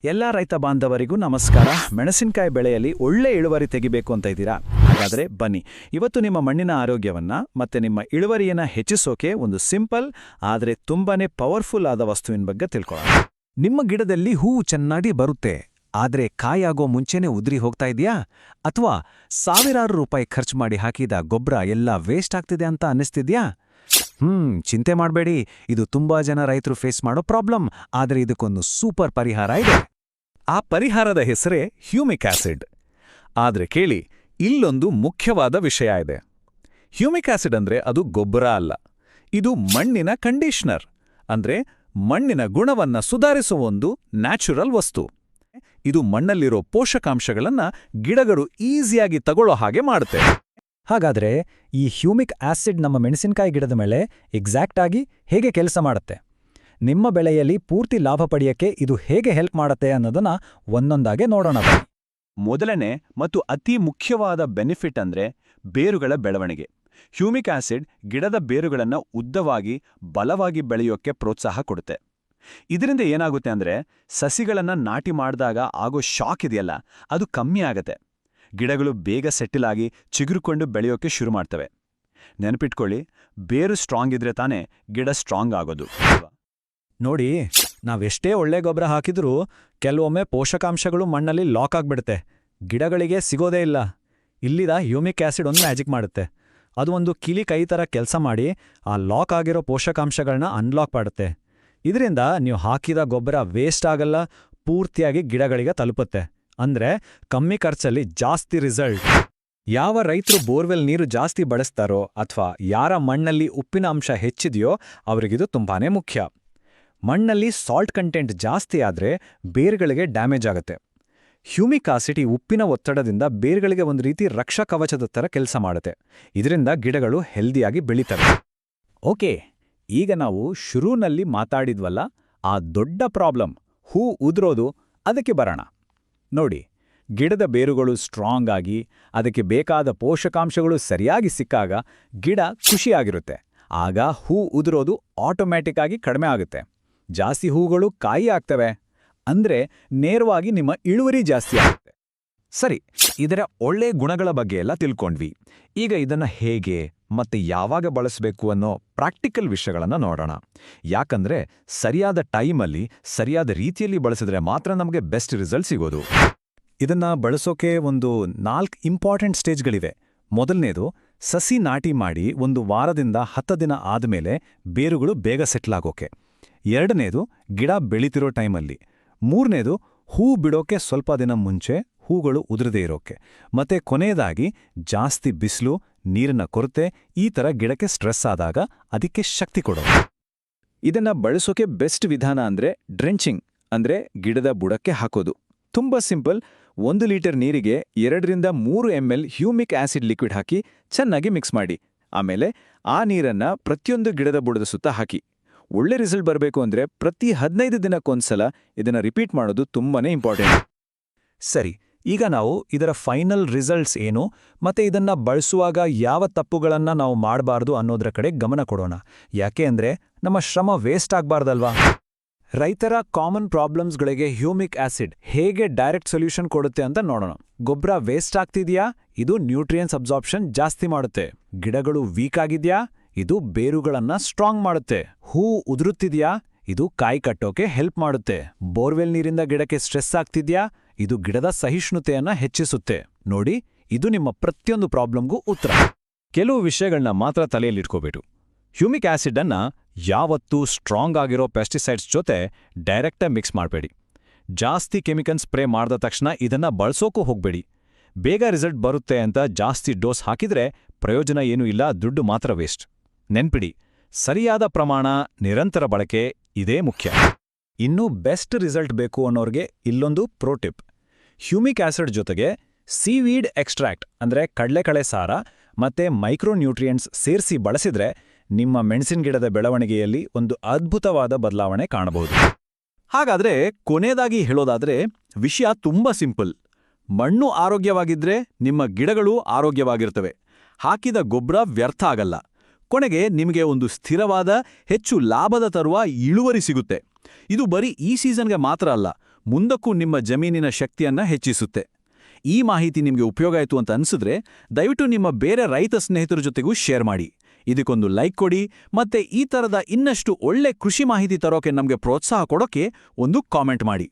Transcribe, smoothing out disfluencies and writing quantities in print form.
ಎಲ್ಲ ರೈತ ಬಾಂಧವರಿಗೂ ನಮಸ್ಕಾರ. ಮೆಣಸಿನಕಾಯಿ ಬೆಳೆಯಲ್ಲಿ ಒಳ್ಳೆ ಇಳುವರಿ ತೆಗಿಬೇಕು ಅಂತ ಇದ್ದೀರಾ? ಹಾಗಾದರೆ ಬನ್ನಿ, ಇವತ್ತು ನಿಮ್ಮ ಮಣ್ಣಿನ ಆರೋಗ್ಯವನ್ನ ಮತ್ತೆ ನಿಮ್ಮ ಇಳುವರಿಯನ್ನ ಹೆಚ್ಚಿಸೋಕೆ ಒಂದು ಸಿಂಪಲ್ ಆದರೆ ತುಂಬಾನೇ ಪವರ್ಫುಲ್ ಆದ ವಸ್ತುವಿನ ಬಗ್ಗೆ ತಿಳ್ಕೊಳ್ಳೋಣ. ನಿಮ್ಮ ಗಿಡದಲ್ಲಿ ಹೂವು ಚೆನ್ನಾಗಿ ಬರುತ್ತೆ, ಆದ್ರೆ ಕಾಯಾಗೋ ಮುಂಚೆನೇ ಉದುರಿ ಹೋಗ್ತಾ ಇದೆಯಾ? ಅಥವಾ ಸಾವಿರಾರು ರೂಪಾಯಿ ಖರ್ಚು ಮಾಡಿ ಹಾಕಿದ ಗೊಬ್ಬರ ಎಲ್ಲ ವೇಸ್ಟ್ ಆಗ್ತಿದೆ ಅಂತ ಅನ್ನಿಸ್ತಿದ್ಯಾ? ಚಿಂತೆ ಮಾಡಬೇಡಿ, ಇದು ತುಂಬಾ ಜನ ರೈತರು ಫೇಸ್ ಮಾಡೋ ಪ್ರಾಬ್ಲಮ್. ಆದ್ರೆ ಇದಕ್ಕೊಂದು ಸೂಪರ್ ಪರಿಹಾರ ಇದೆ. ಆ ಪರಿಹಾರದ ಹೆಸರೇ ಹ್ಯೂಮಿಕ್ ಆಸಿಡ್. ಆದ್ರೆ ಕೇಳಿ, ಇಲ್ಲೊಂದು ಮುಖ್ಯವಾದ ವಿಷಯ ಇದೆ. ಹ್ಯೂಮಿಕ್ ಆಸಿಡ್ ಅಂದ್ರೆ ಅದು ಗೊಬ್ಬರ ಅಲ್ಲ, ಇದು ಮಣ್ಣಿನ ಕಂಡೀಷನರ್. ಅಂದ್ರೆ ಮಣ್ಣಿನ ಗುಣವನ್ನ ಸುಧಾರಿಸುವ ಒಂದು ನ್ಯಾಚುರಲ್ ವಸ್ತು. ಇದು ಮಣ್ಣಲ್ಲಿರೋ ಪೋಷಕಾಂಶಗಳನ್ನ ಗಿಡಗಳು ಈಸಿಯಾಗಿ ತಗೊಳ್ಳೋ ಹಾಗೆ ಮಾಡುತ್ತೆ. ಹಾಗಾದ್ರೆ ಈ ಹ್ಯೂಮಿಕ್ ಆಸಿಡ್ ನಮ್ಮ ಮೆಣಸಿನಕಾಯಿ ಗಿಡದ ಮೇಲೆ ಎಕ್ಸಾಕ್ಟ್ ಆಗಿ ಹೇಗೆ ಕೆಲಸ ಮಾಡುತ್ತೆ? ನಿಮ್ಮ ಬೆಳೆಯಲ್ಲಿ ಪೂರ್ತಿ ಲಾಭ ಪಡೆಯಕ್ಕೆ ಇದು ಹೇಗೆ ಹೆಲ್ಪ್ ಮಾಡುತ್ತೆ ಅನ್ನೋದನ್ನ ಒಂದೊಂದಾಗೆ ನೋಡೋಣ. ಮೊದಲನೇ ಮತ್ತು ಅತಿ ಮುಖ್ಯವಾದ ಬೆನಿಫಿಟ್ ಅಂದ್ರೆ ಬೇರುಗಳ ಬೆಳವಣಿಗೆ. ಹ್ಯೂಮಿಕ್ ಆಸಿಡ್ ಗಿಡದ ಬೇರುಗಳನ್ನ ಉದ್ದವಾಗಿ ಬಲವಾಗಿ ಬೆಳೆಯೋಕೆ ಪ್ರೋತ್ಸಾಹ ಕೊಡುತ್ತೆ. ಇದರಿಂದ ಏನಾಗುತ್ತೆ ಅಂದ್ರೆ ಸಸಿಗಳನ್ನ ನಾಟಿ ಮಾಡಿದಾಗ ಆಗೋ ಶಾಕ್ ಇದೆಯಲ್ಲ, ಅದು ಕಮ್ಮಿ ಆಗತ್ತೆ. ಗಿಡಗಳು ಬೇಗ ಸೆಟಲ್ ಆಗಿ ಚಿಗುರುಕೊಂಡು ಬೆಳೆಯೋಕೆ ಶುರು ಮಾಡ್ತವೆ. ನೆನಪಿಟ್ಕೊಳ್ಳಿ, ಬೇರು ಸ್ಟ್ರಾಂಗ್ ಇದ್ರೆ ತಾನೇ ಗಿಡ ಸ್ಟ್ರಾಂಗ್ ಆಗೋದು. ನೋಡಿ, ನಾವೆಷ್ಟೇ ಒಳ್ಳೆ ಗೊಬ್ಬರ ಹಾಕಿದ್ರೂ ಕೆಲವೊಮ್ಮೆ ಪೋಷಕಾಂಶಗಳು ಮಣ್ಣಲ್ಲಿ ಲಾಕ್ ಆಗ್ಬಿಡುತ್ತೆ, ಗಿಡಗಳಿಗೆ ಸಿಗೋದೇ ಇಲ್ಲ. ಇಲ್ಲಿದ ಹ್ಯೂಮಿಕ್ ಆಸಿಡ್ ಒಂದು ಮ್ಯಾಜಿಕ್ ಮಾಡುತ್ತೆ. ಅದು ಒಂದು ಕಿಲಿ ಕೈ ಥರ ಕೆಲಸ ಮಾಡಿ ಆ ಲಾಕ್ ಆಗಿರೋ ಪೋಷಕಾಂಶಗಳನ್ನ ಅನ್ಲಾಕ್ ಮಾಡುತ್ತೆ. ಇದರಿಂದ ನೀವು ಹಾಕಿದ ಗೊಬ್ಬರ ವೇಸ್ಟ್ ಆಗಲ್ಲ, ಪೂರ್ತಿಯಾಗಿ ಗಿಡಗಳಿಗೆ ತಲುಪುತ್ತೆ. ಅಂದ್ರೆ ಕಮ್ಮಿ ಖರ್ಚಲ್ಲಿ ಜಾಸ್ತಿ ರಿಸಲ್ಟ್. ಯಾವ ರೈತರು ಬೋರ್ವೆಲ್ ನೀರು ಜಾಸ್ತಿ ಬಳಸ್ತಾರೋ ಅಥವಾ ಯಾರ ಮಣ್ಣಲ್ಲಿ ಉಪ್ಪಿನ ಅಂಶ ಹೆಚ್ಚಿದೆಯೋ ಅವರಿಗಿದು ತುಂಬಾನೇ ಮುಖ್ಯ. ಮಣ್ಣಲ್ಲಿ ಸಾಲ್ಟ್ ಕಂಟೆಂಟ್ ಜಾಸ್ತಿ ಆದ್ರೆ ಬೇರುಗಳಿಗೆ ಡ್ಯಾಮೇಜ್ ಆಗುತ್ತೆ. ಹ್ಯೂಮಿಕ್ ಆಸಿಡ್ ಈ ಉಪ್ಪಿನ ಒತ್ತಡದಿಂದ ಬೇರುಗಳಿಗೆ ಒಂದು ರೀತಿ ರಕ್ಷಾ ಕವಚದ ಥರ ಕೆಲಸ ಮಾಡುತ್ತೆ. ಇದರಿಂದ ಗಿಡಗಳು ಹೆಲ್ದಿಯಾಗಿ ಬೆಳೀತವೆ. ಓಕೆ, ಈಗ ನಾವು ಶುರುನಲ್ಲಿ ಮಾತಾಡಿದ್ವಲ್ಲ, ಆ ದೊಡ್ಡ ಪ್ರಾಬ್ಲಮ್ ಹೂ ಉದುರೋದು, ಅದಕ್ಕೆ ಬರೋಣ. ನೋಡಿ, ಗಿಡದ ಬೇರುಗಳು ಸ್ಟ್ರಾಂಗ್ ಆಗಿ ಅದಕ್ಕೆ ಬೇಕಾದ ಪೋಷಕಾಂಶಗಳು ಸರಿಯಾಗಿ ಸಿಕ್ಕಾಗ ಗಿಡ ಖುಷಿಯಾಗಿರುತ್ತೆ. ಆಗ ಹೂ ಉದುರೋದು ಆಟೋಮ್ಯಾಟಿಕ್ ಆಗಿ ಕಡಿಮೆ ಆಗುತ್ತೆ. ಜಾಸ್ತಿ ಹೂಗಳು ಕಾಯಿ ಆಗ್ತವೆ, ಅಂದ್ರೆ ನೇರವಾಗಿ ನಿಮ್ಮ ಇಳುವರಿ ಜಾಸ್ತಿ ಆಗುತ್ತೆ. ಸರಿ, ಇದರ ಒಳ್ಳೆ ಗುಣಗಳ ಬಗ್ಗೆ ಎಲ್ಲ ತಿಳ್ಕೊಂಡ್ವಿ. ಈಗ ಇದನ್ನ ಹೇಗೆ ಮತ್ತೆ ಯಾವಾಗ ಬಳಸಬೇಕು ಅನ್ನೋ ಪ್ರಾಕ್ಟಿಕಲ್ ವಿಷಯಗಳನ್ನ ನೋಡೋಣ. ಯಾಕಂದ್ರೆ ಸರಿಯಾದ ಟೈಮಲ್ಲಿ ಸರಿಯಾದ ರೀತಿಯಲ್ಲಿ ಬಳಸಿದ್ರೆ ಮಾತ್ರ ನಮಗೆ ಬೆಸ್ಟ್ ರಿಸಲ್ಟ್ ಸಿಗೋದು. ಇದನ್ನ ಬಳಸೋಕೆ ಒಂದು 4 ಇಂಪಾರ್ಟೆಂಟ್ ಸ್ಟೇಜ್ಗಳಿವೆ. ಮೊದಲನೇದು, ಸಸಿ ನಾಟಿ ಮಾಡಿ 1 ವಾರದಿಂದ 10 ದಿನ ಆದಮೇಲೆ ಬೇರುಗಳು ಬೇಗ ಸೆಟ್ಲ್ ಆಗೋಕೆ. ಎರಡನೇದು, ಗಿಡ ಬೆಳೀತಿರೋ ಟೈಮಲ್ಲಿ. ಮೂರನೇದು, ಹೂ ಬಿಡೋಕೆ ಸ್ವಲ್ಪ ದಿನ ಮುಂಚೆ ಹೂಗಳು ಉದುರದೇ ಇರೋಕೆ. ಮತ್ತೆ ಕೊನೆಯದಾಗಿ, ಜಾಸ್ತಿ ಬಿಸಿಲು, ನೀರಿನ ಕೊರತೆ ಈ ಥರ ಗಿಡಕ್ಕೆ ಸ್ಟ್ರೆಸ್ ಆದಾಗ ಅದಕ್ಕೆ ಶಕ್ತಿ ಕೊಡೋದು. ಇದನ್ನ ಬಳಸೋಕೆ ಬೆಸ್ಟ್ ವಿಧಾನ ಅಂದ್ರೆ ಡ್ರೆಂಚಿಂಗ್, ಅಂದ್ರೆ ಗಿಡದ ಬುಡಕ್ಕೆ ಹಾಕೋದು. ತುಂಬಾ ಸಿಂಪಲ್. 1 ಲೀಟರ್ ನೀರಿಗೆ 2ರಿಂದ 3 ml ಹ್ಯೂಮಿಕ್ ಆಸಿಡ್ ಲಿಕ್ವಿಡ್ ಹಾಕಿ ಚೆನ್ನಾಗಿ ಮಿಕ್ಸ್ ಮಾಡಿ. ಆಮೇಲೆ ಆ ನೀರನ್ನ ಪ್ರತಿಯೊಂದು ಗಿಡದ ಬುಡದ ಸುತ್ತ ಹಾಕಿ. ಒಳ್ಳೆ ರಿಸಲ್ಟ್ ಬರಬೇಕು ಅಂದ್ರೆ ಪ್ರತಿ 15 ದಿನಕ್ಕೊಂದ್ಸಲ ಇದನ್ನ ರಿಪೀಟ್ ಮಾಡೋದು ತುಂಬಾನೇ ಇಂಪಾರ್ಟೆಂಟ್. ಸರಿ, ಈಗ ನಾವು ಇದರ ಫೈನಲ್ ರಿಸಲ್ಟ್ಸ್ ಏನು ಮತ್ತೆ ಇದನ್ನ ಬಳಸುವಾಗ ಯಾವ ತಪ್ಪುಗಳನ್ನ ನಾವು ಮಾಡಬಾರ್ದು ಅನ್ನೋದ್ರ ಕಡೆ ಗಮನ ಕೊಡೋಣ. ಯಾಕೆ ಅಂದ್ರೆ ನಮ್ಮ ಶ್ರಮ ವೇಸ್ಟ್ ಆಗ್ಬಾರ್ದಲ್ವಾ? ರೈತರ ಕಾಮನ್ ಪ್ರಾಬ್ಲಮ್ಸ್ಗಳಿಗೆ ಹ್ಯೂಮಿಕ್ ಆಸಿಡ್ ಹೇಗೆ ಡೈರೆಕ್ಟ್ ಸೊಲ್ಯೂಷನ್ ಕೊಡುತ್ತೆ ಅಂತ ನೋಡೋಣ. ಗೊಬ್ಬರ ವೇಸ್ಟ್ ಆಗ್ತಿದ್ಯಾ? ಇದು ನ್ಯೂಟ್ರಿಯೆಂಟ್ಸ್ ಅಬ್ಸಾರ್ಪ್ಷನ್ ಜಾಸ್ತಿ ಮಾಡುತ್ತೆ. ಗಿಡಗಳು ವೀಕ್ ಆಗಿದ್ಯಾ? ಇದು ಬೇರುಗಳನ್ನ ಸ್ಟ್ರಾಂಗ್ ಮಾಡುತ್ತೆ. ಹೂ ಉದುರುತ್ತಿದ್ಯಾ? ಇದು ಕಾಯಿ ಕಟ್ಟೋಕೆ ಹೆಲ್ಪ್ ಮಾಡುತ್ತೆ. ಬೋರ್ವೆಲ್ ನೀರಿಂದ ಗಿಡಕ್ಕೆ ಸ್ಟ್ರೆಸ್ ಆಗ್ತಿದ್ಯಾ? ಇದು ಗಿಡದ ಸಹಿಷ್ಣುತೆಯನ್ನ ಹೆಚ್ಚಿಸುತ್ತೆ. ನೋಡಿ, ಇದು ನಿಮ್ಮ ಪ್ರತಿಯೊಂದು ಪ್ರಾಬ್ಲಮ್ಗೂ ಉತ್ತರ. ಕೆಲವು ವಿಷಯಗಳನ್ನ ಮಾತ್ರ ತಲೆಯಲ್ಲಿಟ್ಕೋಬೇಡಿ. ಹ್ಯೂಮಿಕ್ ಆಸಿಡ್ ಅನ್ನ ಯಾವತ್ತೂ ಸ್ಟ್ರಾಂಗ್ ಆಗಿರೋ ಪೆಸ್ಟಿಸೈಡ್ಸ್ ಜೊತೆ ಡೈರೆಕ್ಟಾಗಿ ಮಿಕ್ಸ್ ಮಾಡಬೇಡಿ. ಜಾಸ್ತಿ ಕೆಮಿಕಲ್ ಸ್ಪ್ರೇ ಮಾಡಿದ ತಕ್ಷಣ ಇದನ್ನ ಬಳಸೋಕೂ ಹೋಗ್ಬೇಡಿ. ಬೇಗ ರಿಸಲ್ಟ್ ಬರುತ್ತೆ ಅಂತ ಜಾಸ್ತಿ ಡೋಸ್ ಹಾಕಿದ್ರೆ ಪ್ರಯೋಜನ ಏನೂ ಇಲ್ಲ, ದುಡ್ಡು ಮಾತ್ರ ವೇಸ್ಟ್. ನೆನ್ಪಿಡಿ, ಸರಿಯಾದ ಪ್ರಮಾಣ, ನಿರಂತರ ಬಳಕೆ ಇದೇ ಮುಖ್ಯ. ಇನ್ನೂ ಬೆಸ್ಟ್ ರಿಸಲ್ಟ್ ಬೇಕು ಅನ್ನೋರ್ಗೆ ಇಲ್ಲೊಂದು ಪ್ರೋಟಿಪ್. ಹ್ಯೂಮಿಕ್ ಆಸಿಡ್ ಜೊತೆಗೆ ಸೀವೀಡ್ ಎಕ್ಸ್ಟ್ರಾಕ್ಟ್ ಅಂದ್ರೆ ಕಡಲೆಕಳೆ ಸಾರ ಮತ್ತೆ ಮೈಕ್ರೋನ್ಯೂಟ್ರಿಯೆಂಟ್ಸ್ ಸೇರಿಸಿ ಬಳಸಿದ್ರೆ ನಿಮ್ಮ ಮೆಣಸಿನ ಗಿಡದ ಬೆಳವಣಿಗೆಯಲ್ಲಿ ಒಂದು ಅದ್ಭುತವಾದ ಬದಲಾವಣೆ ಕಾಣಬಹುದು. ಹಾಗಾದ್ರೆ ಕೊನೆಯದಾಗಿ ಹೇಳೋದಾದ್ರೆ ವಿಷಯ ತುಂಬಾ ಸಿಂಪಲ್. ಮಣ್ಣು ಆರೋಗ್ಯವಾಗಿದ್ರೆ ನಿಮ್ಮ ಗಿಡಗಳು ಆರೋಗ್ಯವಾಗಿರ್ತವೆ. ಹಾಕಿದ ಗೊಬ್ಬರ ವ್ಯರ್ಥ ಆಗಲ್ಲ. ಕೊನೆಗೆ ನಿಮಗೆ ಒಂದು ಸ್ಥಿರವಾದ, ಹೆಚ್ಚು ಲಾಭದ ತರುವ ಇಳುವರಿ ಸಿಗುತ್ತೆ. ಇದು ಬರೀ ಈ ಸೀಸನ್ಗೆ ಮಾತ್ರ ಅಲ್ಲ, ಮುಂದಕ್ಕೂ ನಿಮ್ಮ ಜಮೀನಿನ ಶಕ್ತಿಯನ್ನ ಹೆಚ್ಚಿಸುತ್ತೆ. ಈ ಮಾಹಿತಿ ನಿಮಗೆ ಉಪಯೋಗ ಆಯಿತು ಅಂತ ಅನ್ಸಿದ್ರೆ ದಯವಿಟ್ಟು ನಿಮ್ಮ ಬೇರೆ ರೈತ ಸ್ನೇಹಿತರ ಜೊತೆಗೂ ಶೇರ್ ಮಾಡಿ. ಇದಕ್ಕೊಂದು ಲೈಕ್ ಕೊಡಿ, ಮತ್ತೆ ಈ ಥರದ ಇನ್ನಷ್ಟು ಒಳ್ಳೆ ಕೃಷಿ ಮಾಹಿತಿ ತರೋಕೆ ನಮಗೆ ಪ್ರೋತ್ಸಾಹ ಕೊಡೋಕೆ ಒಂದು ಕಾಮೆಂಟ್ ಮಾಡಿ.